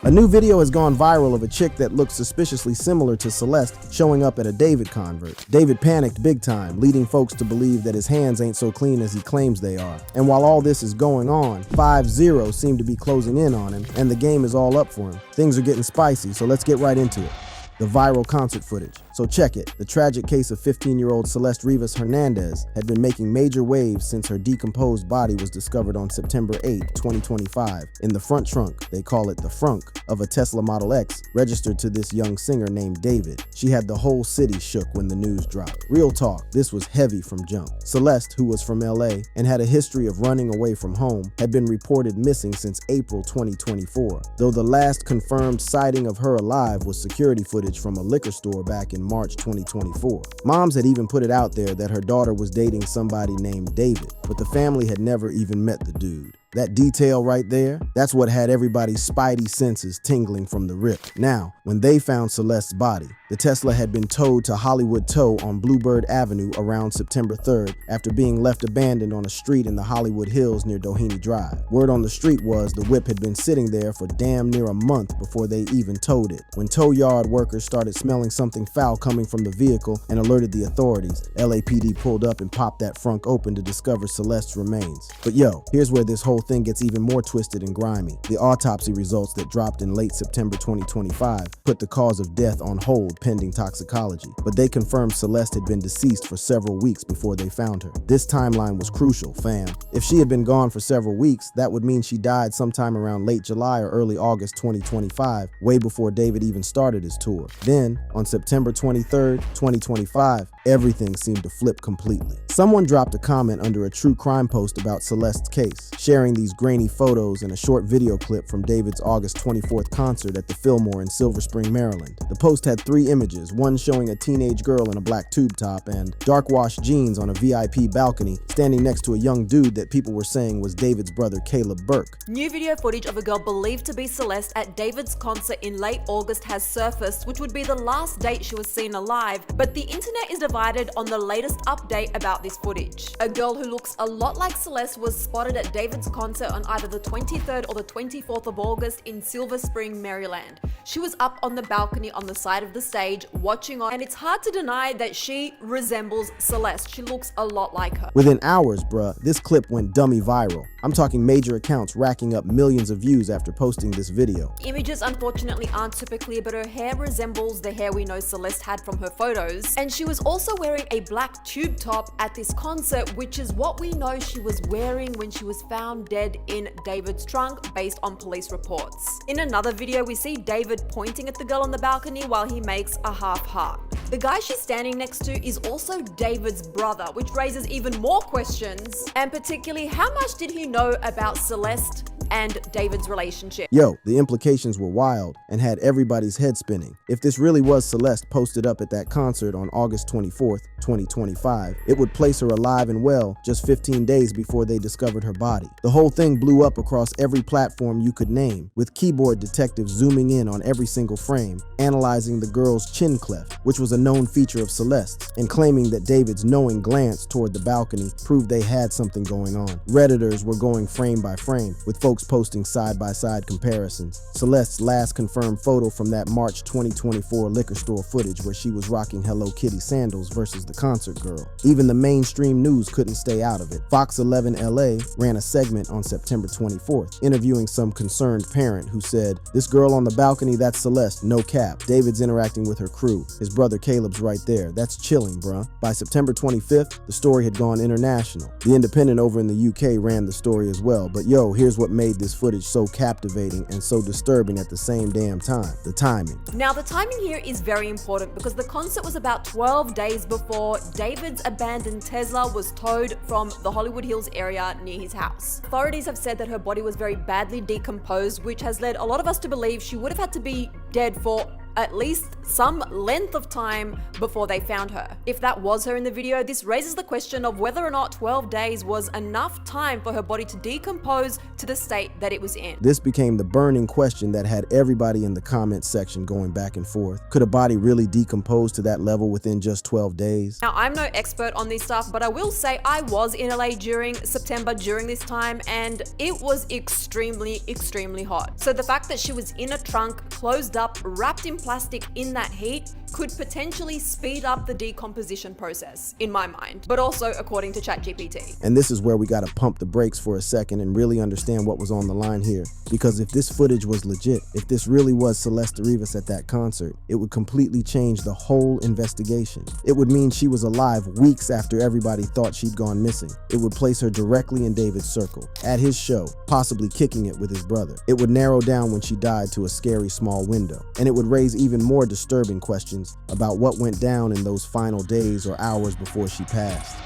A new video has gone viral of a chick that looks suspiciously similar to Celeste showing up at a David convert. David panicked big time, leading folks to believe that his hands ain't so clean as he claims they are. And while all this is going on, 5-0 seem to be closing in on him, and the game is all up for him. Things are getting spicy, so let's get right into it. The viral concert footage. So check it. The tragic case of 15-year-old Celeste Rivas Hernandez had been making major waves since her decomposed body was discovered on September 8, 2025, in the front trunk, they call it the frunk, of a Tesla Model X registered to this young singer named David. She had the whole city shook when the news dropped. Real talk, this was heavy from jump. Celeste, who was from LA and had a history of running away from home, had been reported missing since April 2024, though the last confirmed sighting of her alive was security footage from a liquor store back in March 2024. Moms had even put it out there that her daughter was dating somebody named David, but the family had never even met the dude. That detail right there, that's what had everybody's spidey senses tingling from the rip. Now, when they found Celeste's body, the Tesla had been towed to Hollywood Tow on Bluebird Avenue around September 3rd after being left abandoned on a street in the Hollywood Hills near Doheny Drive. Word on the street was the whip had been sitting there for damn near a month before they even towed it. When tow yard workers started smelling something foul coming from the vehicle and alerted the authorities, LAPD pulled up and popped that frunk open to discover Celeste's remains. But yo, here's where this whole thing gets even more twisted and grimy. The autopsy results that dropped in late September 2025 put the cause of death on hold pending toxicology, but they confirmed Celeste had been deceased for several weeks before they found her. This timeline was crucial, fam. If she had been gone for several weeks, that would mean she died sometime around late July or early August 2025, way before David even started his tour. Then, on September 23rd, 2025, everything seemed to flip completely. Someone dropped a comment under a true crime post about Celeste's case, sharing these grainy photos and a short video clip from David's August 24th concert at the Fillmore in Silver Spring, Maryland. The post had 3 images, one showing a teenage girl in a black tube top and dark wash jeans on a VIP balcony standing next to a young dude that people were saying was David's brother Caleb Burke. New video footage of a girl believed to be Celeste at David's concert in late August has surfaced, which would be the last date she was seen alive, but the internet is divided on the latest update about this footage. A girl who looks a lot like Celeste was spotted at David's concert on either the 23rd or the 24th of August in Silver Spring, Maryland. She was up on the balcony on the side of the stage watching on, and it's hard to deny that she resembles Celeste. She looks a lot like her. Within hours, bruh, this clip went dummy viral. I'm talking major accounts racking up millions of views after posting this video. Images unfortunately aren't super clear, but her hair resembles the hair we know Celeste had from her photos. And she was also wearing a black tube top at this concert, which is what we know she was wearing when she was found dead in David's trunk based on police reports. In another video, we see David pointing at the girl on the balcony while he makes a half heart. The guy she's standing next to is also David's brother, which raises even more questions, and particularly how much did he know about Celeste and David's relationship? Yo, the implications were wild and had everybody's head spinning. If this really was Celeste posted up at that concert on August 24th, 2025, it would place her alive and well just 15 days before they discovered her body. The whole thing blew up across every platform you could name, with keyboard detectives zooming in on every single frame, analyzing the girl's chin cleft, which was a known feature of Celeste's, and claiming that David's knowing glance toward the balcony proved they had something going on. Redditors were going frame by frame, with folks posting side-by-side comparisons. Celeste's last confirmed photo from that March 2024 liquor store footage where she was rocking Hello Kitty sandals versus the concert girl. Even the mainstream news couldn't stay out of it. Fox 11 LA ran a segment on September 24th, interviewing some concerned parent who said, "This girl on the balcony, that's Celeste, no cap. David's interacting with her crew. His brother Caleb's right there. That's chilling, bruh." By September 25th, the story had gone international. The Independent over in the UK ran the story as well, but yo, here's what made this footage so captivating and so disturbing at the same damn time: the timing. Now, the timing here is very important because the concert was about 12 days before David's abandoned Tesla was towed from the Hollywood Hills area near his house. Authorities have said that her body was very badly decomposed, which has led a lot of us to believe she would have had to be dead for at least some length of time before they found her. If that was her in the video, this raises the question of whether or not 12 days was enough time for her body to decompose to the state that it was in. This became the burning question that had everybody in the comments section going back and forth. Could a body really decompose to that level within just 12 days? Now, I'm no expert on this stuff, but I will say I was in LA during September during this time, and it was extremely hot. So the fact that she was in a trunk, closed up, wrapped in plastic in that heat could potentially speed up the decomposition process, in my mind, but also according to ChatGPT. And this is where we gotta pump the brakes for a second and really understand what was on the line here. Because if this footage was legit, if this really was Celeste Rivas at that concert, it would completely change the whole investigation. It would mean she was alive weeks after everybody thought she'd gone missing. It would place her directly in David's circle, at his show, possibly kicking it with his brother. It would narrow down when she died to a scary small window. And it would raise even more disturbing questions about what went down in those final days or hours before she passed.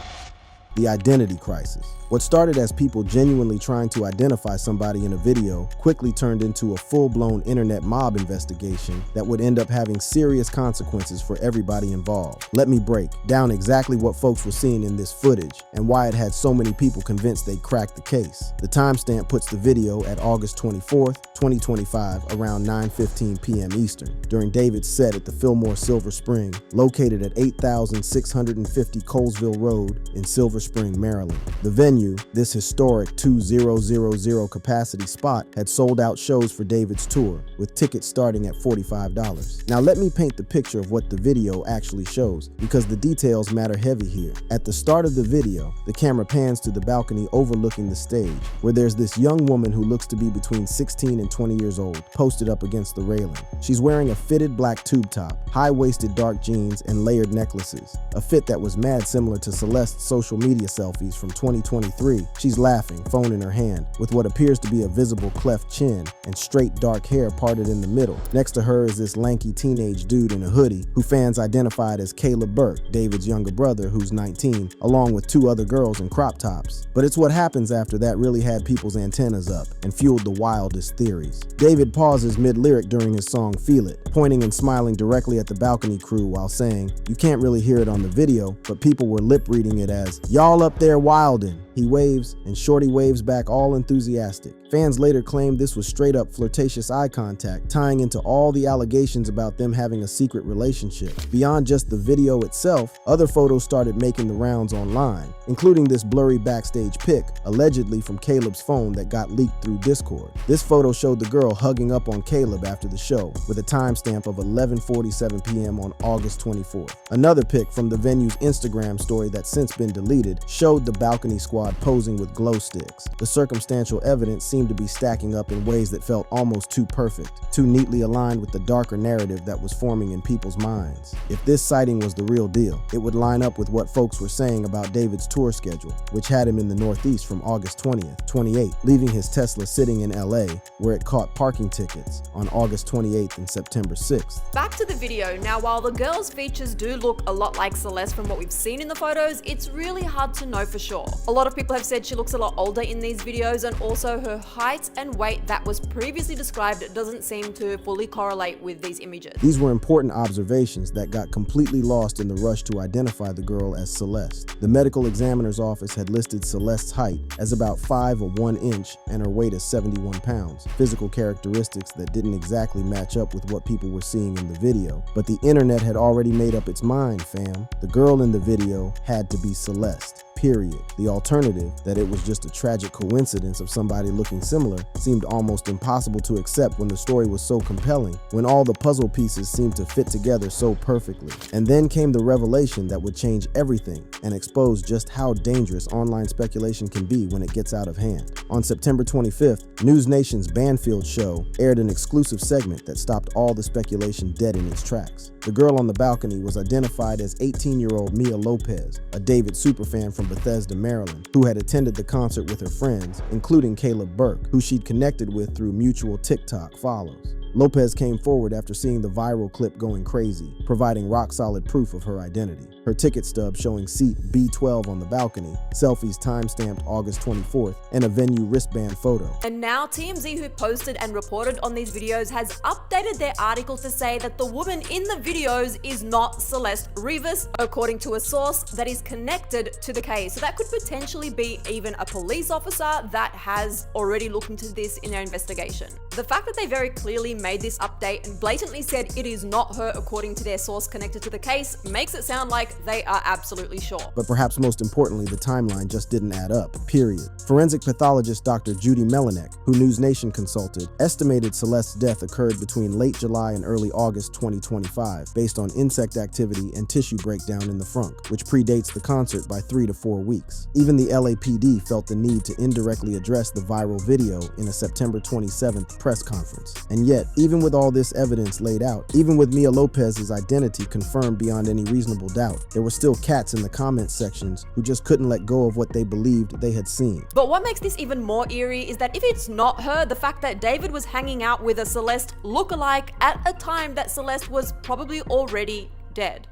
The identity crisis. What started as people genuinely trying to identify somebody in a video quickly turned into a full-blown internet mob investigation that would end up having serious consequences for everybody involved. Let me break down exactly what folks were seeing in this footage and why it had so many people convinced they'd cracked the case. The timestamp puts the video at August 24th, 2025, around 9:15 p.m. Eastern, during David's set at the Fillmore Silver Spring, located at 8650 Colesville Road in Silver Spring, Maryland. The venue, this historic 2000 capacity spot, had sold out shows for David's tour, with tickets starting at $45. Now let me paint the picture of what the video actually shows, because the details matter heavy here. At the start of the video, the camera pans to the balcony overlooking the stage, where there's this young woman who looks to be between 16 and 20 years old, posted up against the railing. She's wearing a fitted black tube top, high-waisted dark jeans, and layered necklaces, a fit that was mad similar to Celeste's social media selfies from 2023. She's laughing, phone in her hand, with what appears to be a visible cleft chin and straight dark hair parted in the middle. Next to her is this lanky teenage dude in a hoodie who fans identified as Caleb Burke, David's younger brother, who's 19, along with two other girls in crop tops. But it's what happens after that really had people's antennas up and fueled the wildest theories. David pauses mid-lyric during his song Feel It, pointing and smiling directly at the balcony crew while saying, "You can't really hear it on the video, but people were lip reading it as, 'Y'all up there wildin'.'" He waves, and Shorty waves back all enthusiastic. Fans later claimed this was straight up flirtatious eye contact, tying into all the allegations about them having a secret relationship. Beyond just the video itself, other photos started making the rounds online, including this blurry backstage pic, allegedly from Caleb's phone that got leaked through Discord. This photo showed the girl hugging up on Caleb after the show, with a timestamp of 11:47 p.m. on August 24th. Another pic from the venue's Instagram story that's since been deleted showed the balcony squad posing with glow sticks. The circumstantial evidence seemed to be stacking up in ways that felt almost too perfect, too neatly aligned with the darker narrative that was forming in people's minds. If this sighting was the real deal, it would line up with what folks were saying about David's tour schedule, which had him in the Northeast from August 20th, 28th, leaving his Tesla sitting in LA, where it caught parking tickets on August 28th and September 6th. Back to the video. Now, while the girl's features do look a lot like Celeste from what we've seen in the photos, it's really hard to know for sure. A lot of people have said she looks a lot older in these videos, and also her height and weight that was previously described doesn't seem to fully correlate with these images. These were important observations that got completely lost in the rush to identify the girl as Celeste. The medical examiner's office had listed Celeste's height as about 5 or 1 inch and her weight as 71 pounds, physical characteristics that didn't exactly match up with what people were seeing in the video. But the internet had already made up its mind, fam. The girl in the video had to be Celeste. Period. The alternative, that it was just a tragic coincidence of somebody looking similar, seemed almost impossible to accept when the story was so compelling, when all the puzzle pieces seemed to fit together so perfectly. And then came the revelation that would change everything and expose just how dangerous online speculation can be when it gets out of hand. On September 25th, News Nation's Banfield show aired an exclusive segment that stopped all the speculation dead in its tracks. The girl on the balcony was identified as 18-year-old Mia Lopez, a David superfan from Bethesda, Maryland, who had attended the concert with her friends, including Caleb Burke, who she'd connected with through mutual TikTok follows. Lopez came forward after seeing the viral clip going crazy, providing rock-solid proof of her identity. Her ticket stub showing seat B12 on the balcony, selfies time-stamped August 24th, and a venue wristband photo. And now TMZ, who posted and reported on these videos, has updated their article to say that the woman in the videos is not Celeste Rivas, according to a source that is connected to the case. So that could potentially be even a police officer that has already looked into this in their investigation. The fact that they very clearly made this update and blatantly said it is not her according to their source connected to the case makes it sound like they are absolutely sure. But perhaps most importantly, the timeline just didn't add up, period. Forensic pathologist Dr. Judy Melinek, who News Nation consulted, estimated Celeste's death occurred between late July and early August 2025, based on insect activity and tissue breakdown in the frunk, which predates the concert by 3 to 4 weeks. Even the LAPD felt the need to indirectly address the viral video in a September 27th press conference. And yet, even with all this evidence laid out, even with Mia Lopez's identity confirmed beyond any reasonable doubt, there were still cats in the comment sections who just couldn't let go of what they believed they had seen. But what makes this even more eerie is that if it's not her, the fact that David was hanging out with a Celeste lookalike at a time that Celeste was probably already dead.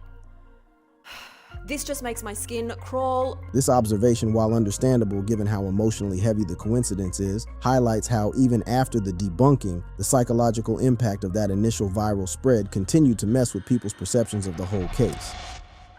This just makes my skin crawl. This observation, while understandable given how emotionally heavy the coincidence is, highlights how even after the debunking, the psychological impact of that initial viral spread continued to mess with people's perceptions of the whole case.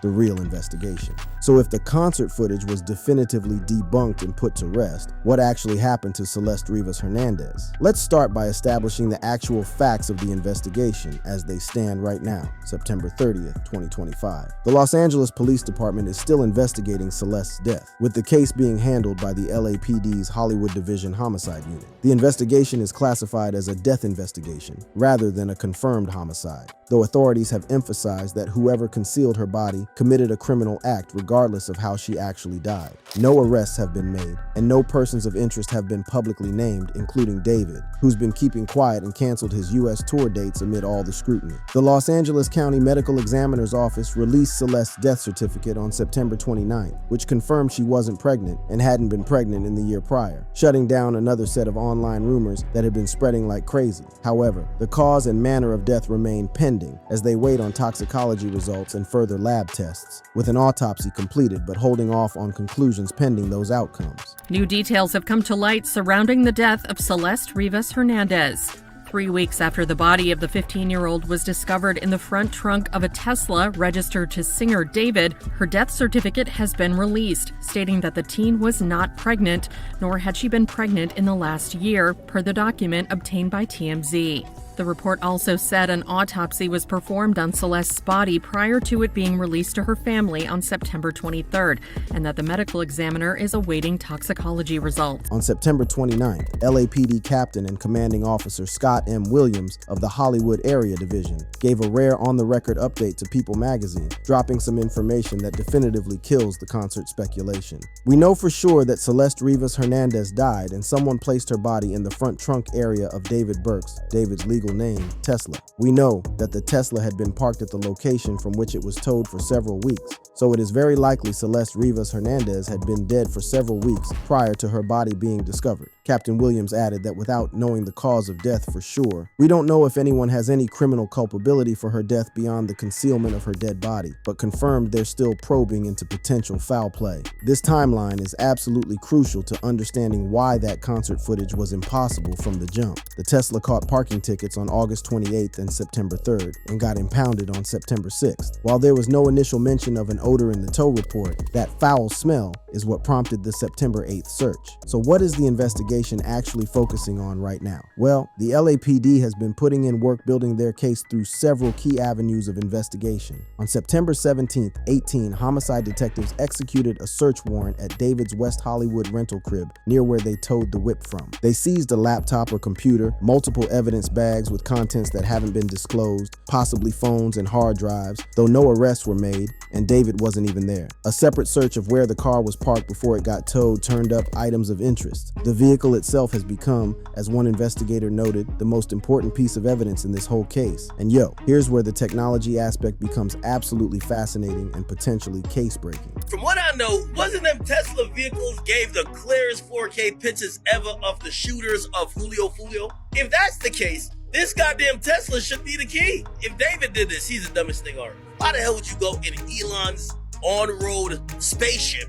The real investigation. So if the concert footage was definitively debunked and put to rest, what actually happened to Celeste Rivas Hernandez? Let's start by establishing the actual facts of the investigation as they stand right now, September 30th, 2025. The Los Angeles Police Department is still investigating Celeste's death, with the case being handled by the LAPD's Hollywood Division Homicide Unit. The investigation is classified as a death investigation, rather than a confirmed homicide, though authorities have emphasized that whoever concealed her body committed a criminal act regardless of how she actually died. No arrests have been made, and no persons of interest have been publicly named, including David, who's been keeping quiet and canceled his U.S. tour dates amid all the scrutiny. The Los Angeles County Medical Examiner's Office released Celeste's death certificate on September 29th, which confirmed she wasn't pregnant and hadn't been pregnant in the year prior, shutting down another set of online rumors that had been spreading like crazy. However, the cause and manner of death remain pending as they wait on toxicology results and further lab tests, with an autopsy completed but holding off on conclusions pending those outcomes. New details have come to light surrounding the death of Celeste Rivas Hernandez. 3 weeks after the body of the 15-year-old was discovered in the front trunk of a Tesla registered to singer David, her death certificate has been released, stating that the teen was not pregnant, nor had she been pregnant in the last year, per the document obtained by TMZ. The report also said an autopsy was performed on Celeste's body prior to it being released to her family on September 23rd, and that the medical examiner is awaiting toxicology results. On September 29th, LAPD Captain and Commanding Officer Scott M. Williams of the Hollywood Area Division gave a rare on-the-record update to People magazine, dropping some information that definitively kills the concert speculation. We know for sure that Celeste Rivas Hernandez died and someone placed her body in the front trunk area of David Burke's, David's legal name, Tesla. We know that the Tesla had been parked at the location from which it was towed for several weeks, so it is very likely Celeste Rivas Hernandez had been dead for several weeks prior to her body being discovered. Captain Williams added that without knowing the cause of death for sure, we don't know if anyone has any criminal culpability for her death beyond the concealment of her dead body, but confirmed they're still probing into potential foul play. This timeline is absolutely crucial to understanding why that concert footage was impossible from the jump. The Tesla caught parking tickets on August 28th and September 3rd and got impounded on September 6th. While there was no initial mention of an odor in the tow report, that foul smell is what prompted the September 8th search. So what is the investigation actually focusing on right now? Well, the LAPD has been putting in work building their case through several key avenues of investigation. On September 17th, 18 homicide detectives executed a search warrant at David's West Hollywood rental crib near where they towed the whip from. They seized a laptop or computer, multiple evidence bags with contents that haven't been disclosed, possibly phones and hard drives, though no arrests were made, and David wasn't even there. A separate search of where the car was parked before it got towed turned up items of interest. The vehicle itself has become, as one investigator noted, the most important piece of evidence in this whole case. And here's where the technology aspect becomes absolutely fascinating and potentially case-breaking. From what I know, wasn't them Tesla vehicles gave the clearest 4K pictures ever of the shooters of Julio? If that's the case, This goddamn Tesla should be the key. If David did this, he's the dumbest thing on earth. Why the hell would you go in Elon's on-road spaceship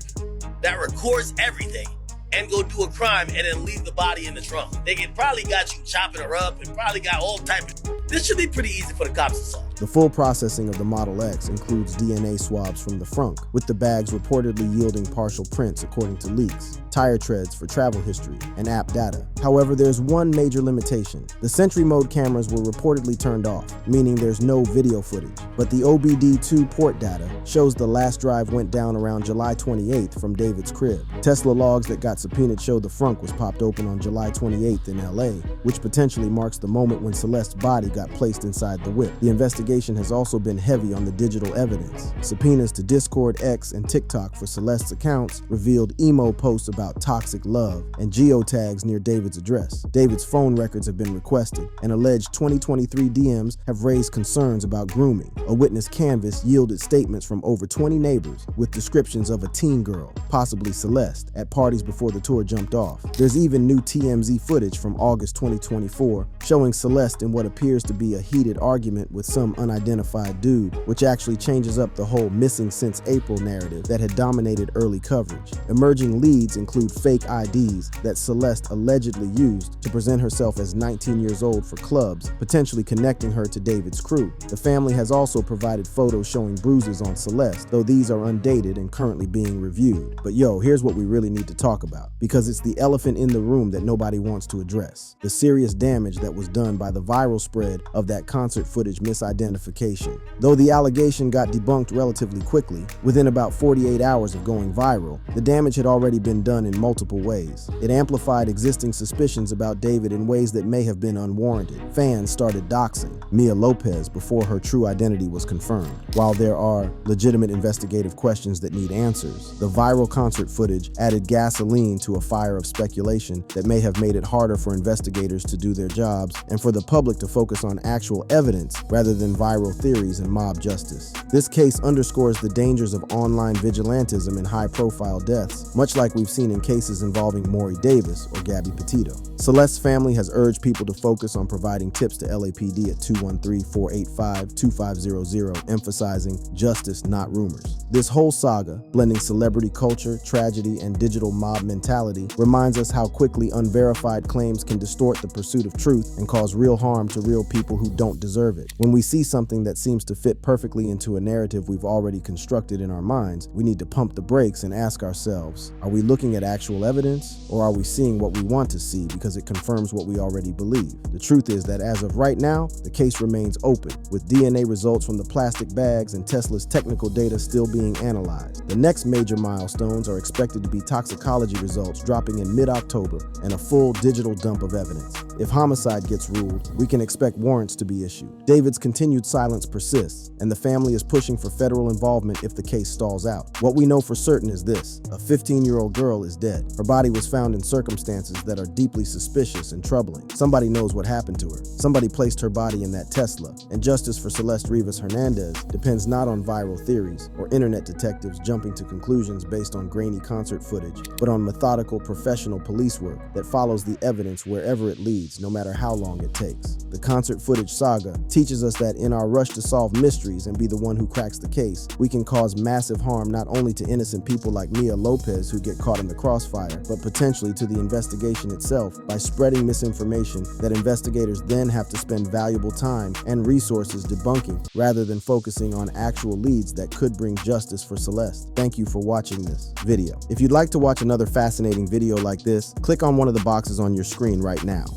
that records everything and go do a crime and then leave the body in the trunk? They probably got you chopping her up and probably got all types of... This should be pretty easy for the cops to solve. The full processing of the Model X includes DNA swabs from the frunk, with the bags reportedly yielding partial prints according to leaks, tire treads for travel history, and app data. However, there's one major limitation. The Sentry Mode cameras were reportedly turned off, meaning there's no video footage. But the OBD2 port data shows the last drive went down around July 28th from David's crib. Tesla logs that got subpoenaed show the frunk was popped open on July 28th in LA, which potentially marks the moment when Celeste's body got placed inside the whip. The investigation has also been heavy on the digital evidence. Subpoenas to Discord, X, and TikTok for Celeste's accounts revealed emo posts about toxic love and geotags near David's address. David's phone records have been requested, and alleged 2023 DMs have raised concerns about grooming. A witness canvas yielded statements from over 20 neighbors with descriptions of a teen girl, possibly Celeste, at parties before the tour jumped off. There's even new TMZ footage from August 2024 showing Celeste in what appears to be a heated argument with some unidentified dude, which actually changes up the whole missing since April narrative that had dominated early coverage. Emerging leads include fake IDs that Celeste allegedly used to present herself as 19 years old for clubs, potentially connecting her to David's crew. The family has also provided photos showing bruises on Celeste, though these are undated and currently being reviewed. But yo, here's what we really need to talk about, because it's the elephant in the room that nobody wants to address: the serious damage that was done by the viral spread of that concert footage misidentification. Though the allegation got debunked relatively quickly, within about 48 hours of going viral, the damage had already been done in multiple ways. It amplified existing suspicions about David in ways that may have been unwarranted. Fans started doxing Mia Lopez before her true identity was confirmed. While there are legitimate investigative questions that need answers, the viral concert footage added gasoline to a fire of speculation that may have made it harder for investigators to do their jobs and for the public to focus on actual evidence rather than viral theories and mob justice. This case underscores the dangers of online vigilantism in high-profile deaths, much like we've seen in cases involving Maury Davis or Gabby Petito. Celeste's family has urged people to focus on providing tips to LAPD at 213-485-2500, emphasizing justice, not rumors. This whole saga, blending celebrity culture, tragedy, and digital mob mentality, reminds us how quickly unverified claims can distort the pursuit of truth and cause real harm to real people who don't deserve it. When we see something that seems to fit perfectly into a narrative we've already constructed in our minds, we need to pump the brakes and ask ourselves, are we looking at actual evidence, or are we seeing what we want to see because it confirms what we already believe? The truth is that as of right now, the case remains open, with DNA results from the plastic bags and Tesla's technical data still being analyzed. The next major milestones are expected to be toxicology results dropping in mid-October and a full digital dump of evidence. If homicide gets ruled, we can expect warrants to be issued. David's continued silence persists, and the family is pushing for federal involvement if the case stalls out. What we know for certain is this: a 15-year-old girl is dead. Her body was found in circumstances that are deeply suspicious and troubling. Somebody knows what happened to her. Somebody placed her body in that Tesla, and justice for Celeste Rivas Hernandez depends not on viral theories or internet detectives jumping to conclusions based on grainy concert footage, but on methodical professional police work that follows the evidence wherever it leads, no matter how long it takes. The concert footage saga teaches us that in our rush to solve mysteries and be the one who cracks the case, we can cause massive harm not only to innocent people like Mia Lopez who get caught in the crossfire, but potentially to the investigation itself by spreading misinformation that investigators then have to spend valuable time and resources debunking rather than focusing on actual leads that could bring justice for Celeste. Thank you for watching this video. If you'd like to watch another fascinating video like this, click on one of the boxes on your screen right now.